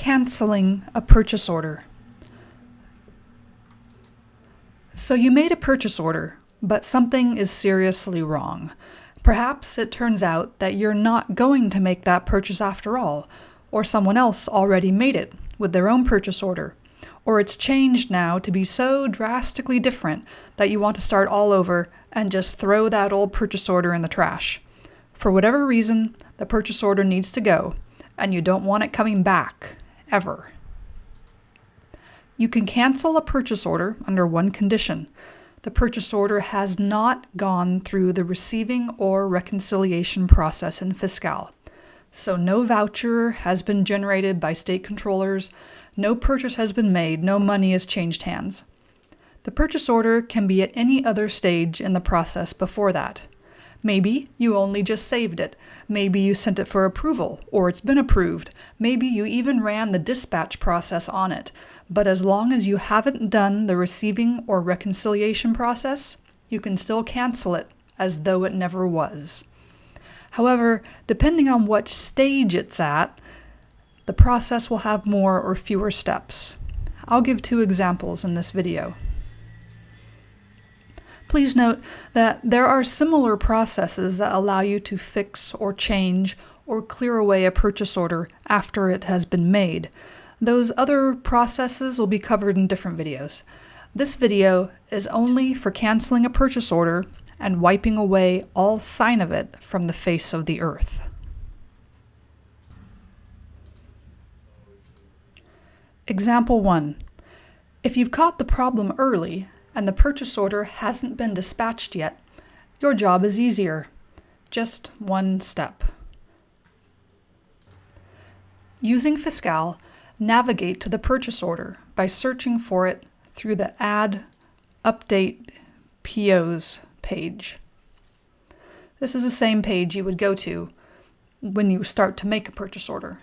Canceling a purchase order. So you made a purchase order, but something is seriously wrong. Perhaps it turns out that you're not going to make that purchase after all, or someone else already made it with their own purchase order, or it's changed now to be so drastically different that you want to start all over and just throw that old purchase order in the trash. For whatever reason, the purchase order needs to go, and you don't want it coming back, ever. You can cancel a purchase order under one condition. The purchase order has not gone through the receiving or reconciliation process in Fiscal. So no voucher has been generated by state controllers, no purchase has been made, no money has changed hands. The purchase order can be at any other stage in the process before that. Maybe you only just saved it. Maybe you sent it for approval, or it's been approved. Maybe you even ran the dispatch process on it. But as long as you haven't done the receiving or reconciliation process, you can still cancel it as though it never was. However, depending on what stage it's at, the process will have more or fewer steps. I'll give 2 examples in this video. Please note that there are similar processes that allow you to fix or change or clear away a purchase order after it has been made. Those other processes will be covered in different videos. This video is only for canceling a purchase order and wiping away all sign of it from the face of the earth. Example 1. If you've caught the problem early and the purchase order hasn't been dispatched yet, your job is easier. Just one step. Using Fiscal, navigate to the purchase order by searching for it through the Add Update POs page. This is the same page you would go to when you start to make a purchase order,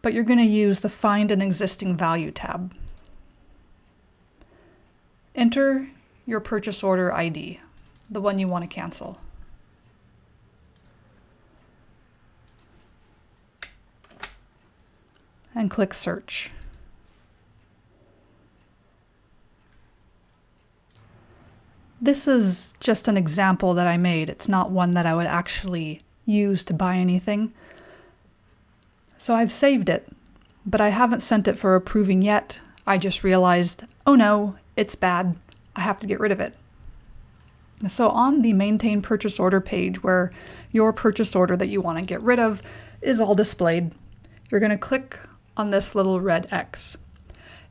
but you're going to use the Find an Existing Value tab. Enter your purchase order ID, the one you want to cancel. And click Search. This is just an example that I made. It's not one that I would actually use to buy anything. So I've saved it, but I haven't sent it for approving yet. I just realized, oh no, it's bad. I have to get rid of it. So on the Maintain Purchase Order page where your purchase order that you want to get rid of is all displayed, you're going to click on this little red X.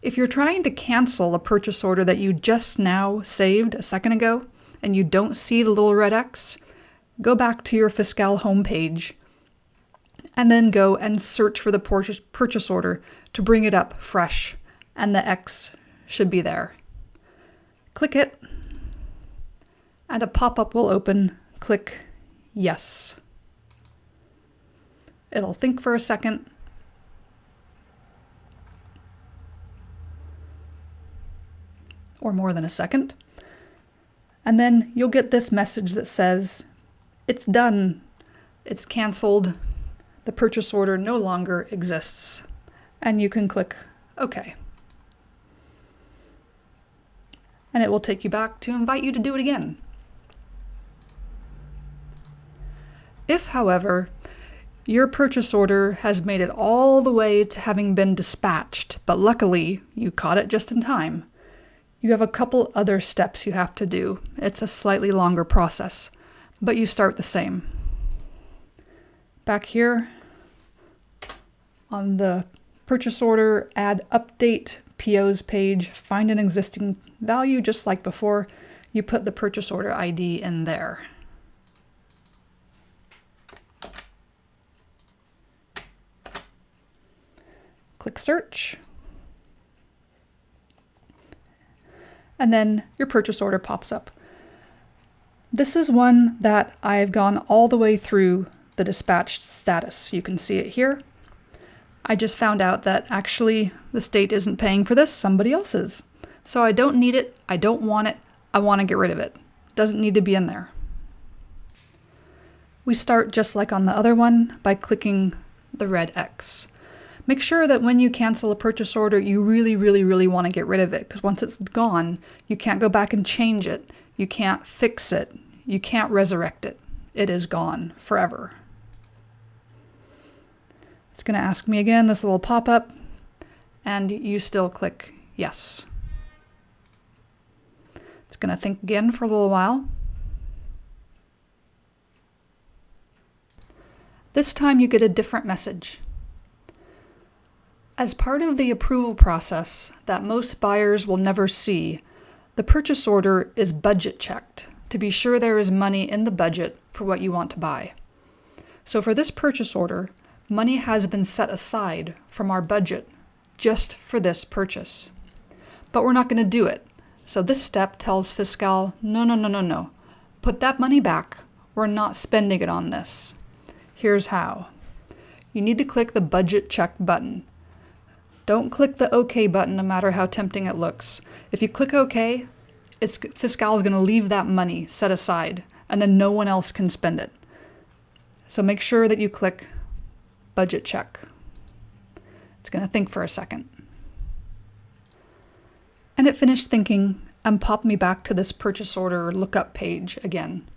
If you're trying to cancel a purchase order that you just now saved a second ago and you don't see the little red X, go back to your Fiscal homepage and then go and search for the purchase order to bring it up fresh, and the X should be there. Click it and a pop-up will open. Click Yes. It'll think for a second. Or more than a second. And then you'll get this message that says, it's done, it's canceled, the purchase order no longer exists. And you can click OK. And it will take you back to invite you to do it again. If, however, your purchase order has made it all the way to having been dispatched, but luckily you caught it just in time, you have a couple other steps you have to do. It's a slightly longer process, but you start the same. Back here on the purchase order, Add Update POs page, find an existing value just like before. You put the purchase order ID in there. Click Search. And then your purchase order pops up. This is one that I've gone all the way through the dispatched status. You can see it here. I just found out that actually the state isn't paying for this, somebody else is. So I don't need it, I don't want it, I want to get rid of it. Doesn't need to be in there. We start just like on the other one by clicking the red X. Make sure that when you cancel a purchase order, you really want to get rid of it, because once it's gone, you can't go back and change it. You can't fix it. You can't resurrect it. It is gone forever. It's going to ask me again, this little pop-up, and you still click yes. It's going to think again for a little while. This time you get a different message. As part of the approval process that most buyers will never see, the purchase order is budget checked to be sure there is money in the budget for what you want to buy. So for this purchase order, money has been set aside from our budget just for this purchase. But we're not going to do it. So this step tells Fiscal, no. Put that money back. We're not spending it on this. Here's how. You need to click the budget check button. Don't click the OK button, no matter how tempting it looks. If you click OK, Fiscal is going to leave that money set aside, and then no one else can spend it. So make sure that you click budget check. It's going to think for a second. And it finished thinking and popped me back to this purchase order lookup page again.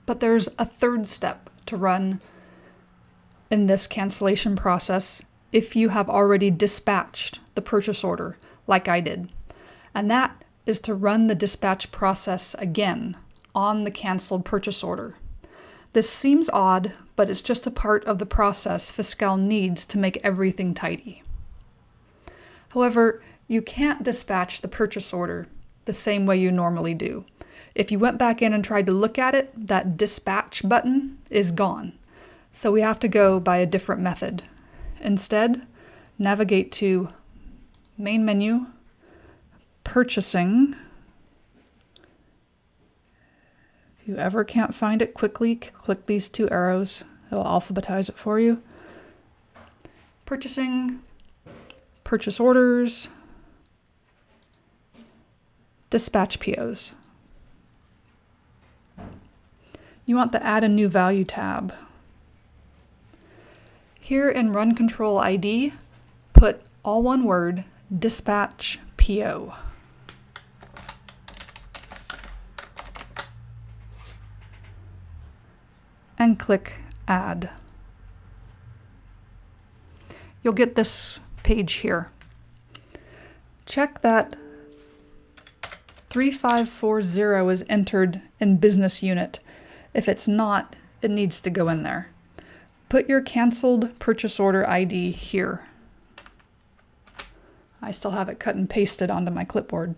But there's a third step to run in this cancellation process if you have already dispatched the purchase order like I did. And that is to run the dispatch process again on the canceled purchase order. This seems odd, but it's just a part of the process Fiscal needs to make everything tidy. However, you can't dispatch the purchase order the same way you normally do. If you went back in and tried to look at it, that dispatch button is gone. So we have to go by a different method. Instead, navigate to Main Menu, Purchasing. If you ever can't find it quickly, click these two arrows. It'll alphabetize it for you. Purchasing, Purchase Orders, Dispatch POs. You want the Add a New Value tab. Here in Run Control ID, put all one word, Dispatch PO. And click Add. You'll get this page here. Check that 3540 is entered in business unit. If it's not, it needs to go in there. Put your canceled purchase order ID here. I still have it cut and pasted onto my clipboard.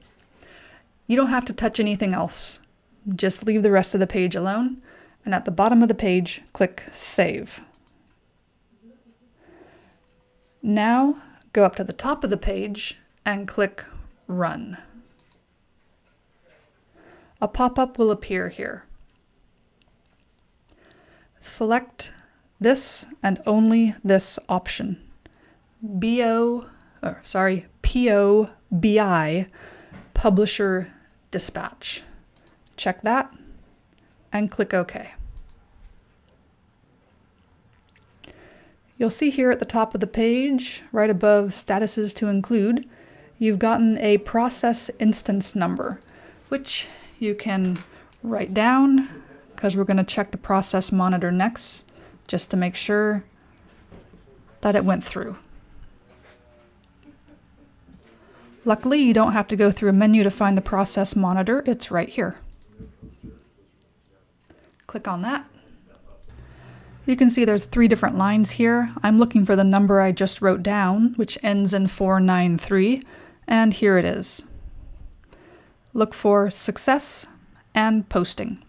You don't have to touch anything else. Just leave the rest of the page alone, and at the bottom of the page, click Save. Now, go up to the top of the page and click Run. A pop-up will appear here. Select this and only this option. POBI, Publisher Dispatch. Check that and click OK. You'll see here at the top of the page, right above Statuses to Include, you've gotten a process instance number, which you can write down, because we're going to check the process monitor next, just to make sure that it went through. Luckily, you don't have to go through a menu to find the process monitor. It's right here. Click on that. You can see there's 3 different lines here. I'm looking for the number I just wrote down, which ends in 493, and here it is. Look for Success and Posting.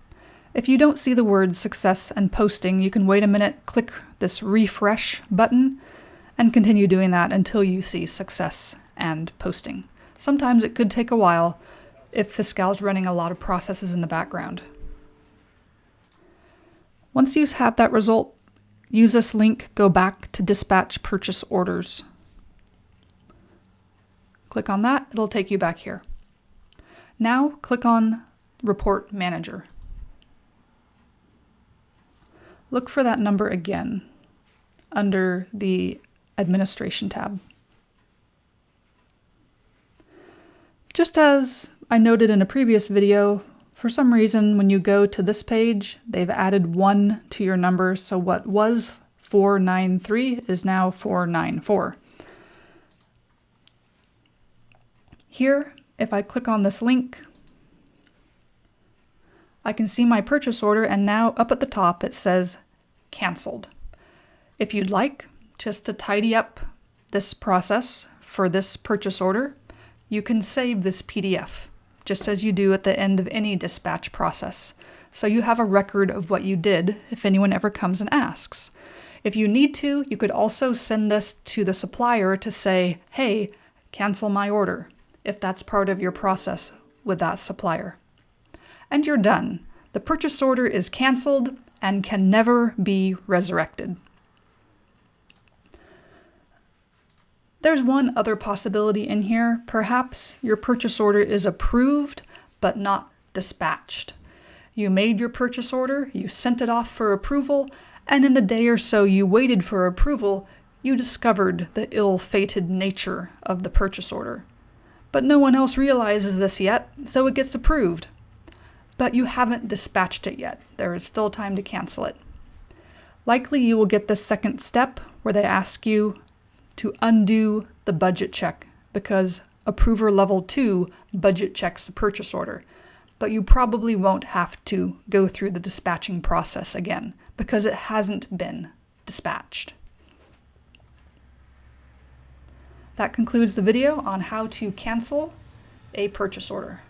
If you don't see the words Success and Posting, you can wait a minute, click this Refresh button, and continue doing that until you see Success and Posting. Sometimes it could take a while if Fiscal is running a lot of processes in the background. Once you have that result, use this link, go back to Dispatch Purchase Orders. Click on that, it'll take you back here. Now click on Report Manager. Look for that number again under the Administration tab. Just as I noted in a previous video, for some reason when you go to this page, they've added 1 to your number, so what was 493 is now 494. Here, if I click on this link, I can see my purchase order, and now up at the top it says canceled. If you'd like, just to tidy up this process for this purchase order, you can save this PDF, just as you do at the end of any dispatch process. So you have a record of what you did if anyone ever comes and asks. If you need to, you could also send this to the supplier to say, hey, cancel my order, if that's part of your process with that supplier. And you're done. The purchase order is canceled and can never be resurrected. There's one other possibility in here. Perhaps your purchase order is approved, but not dispatched. You made your purchase order, you sent it off for approval, and in the day or so you waited for approval, you discovered the ill-fated nature of the purchase order. But no one else realizes this yet, so it gets approved. But you haven't dispatched it yet. There is still time to cancel it. Likely you will get the second step where they ask you to undo the budget check because approver level 2 budget checks the purchase order. But you probably won't have to go through the dispatching process again because it hasn't been dispatched. That concludes the video on how to cancel a purchase order.